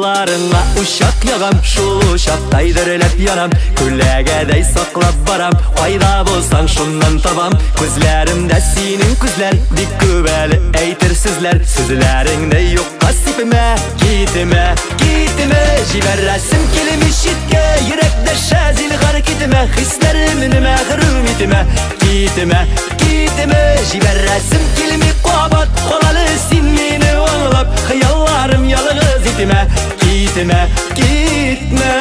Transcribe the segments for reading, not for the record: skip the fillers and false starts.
Yollarına uşak yağam, şul uşakтай dörelep yanam. Külegedey saklap baram, fayda bolsan şundan tabam. Gözlerimde senin gözler, dik kübeli eytirsizler. Sözlerinde yok kasipime, gitime, gitime. Jiberresim kelimi şitke, yürekde şazil hareketime. Hislerimin mehrum itime, gitime, gitime. Jiberresim kelimi kuabat, olalı sinmini anlap. Hayallarım yalnız itime, gitime, gitme.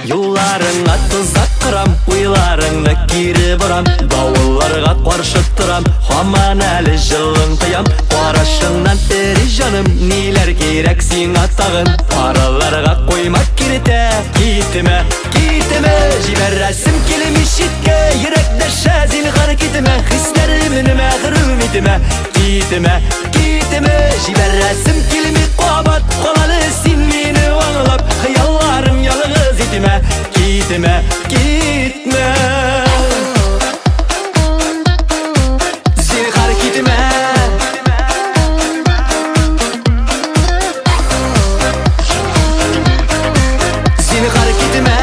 Yollarına tuzak kıram, uylarını geri buram. Davullarga karşı turam, haman eli жылың tıyam. Qarашыңнан eri canım, neler gerek sina tağın. Paralarga koymak kirite, gitime, gitime. Jiberresim kelimi şitke, yürekde şazil hareketime. Hislerimin mehrum itime, gitime, gitime. Jiberresim kelimi kuabat, olalı sinmini anlap. Hayallarım yalnız itime, gitme, gitme. Zinhar gitme. Zinhar gitme.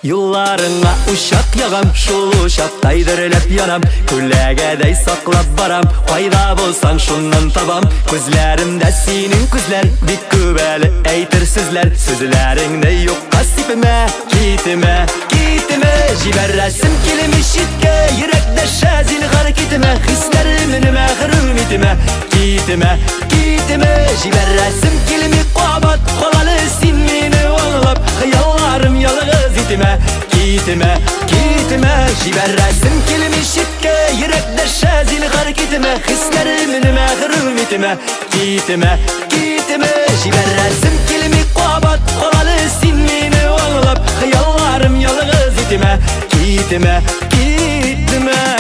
Yollarına uşak yağam, şul uşakтай dörelep yanam. Külegedey saklap baram, fayda bolsan şundan tabam. Gözlerimde senin gözler, dik kübeli eytirsizler. Sözlerinde yok kasipime, gitime, gitime. Jiberresim kelimi şitke, yürekde şazil hareketime. Hislerimin mehrum itime, gitime, gitime. Jiberresim kelimi kuabat, olalı sinmini anlap. Hayallarım yalnız itime, gitime, gitme. Jiberresim kelimi şitke, yürekde şazil hareketime. Hislerimin mehrum itime, gitime, gitme. Jiberresim kelimi kuabat, olalı sinmini anlap. Hayallarım yalnız itime, gitime, gitme.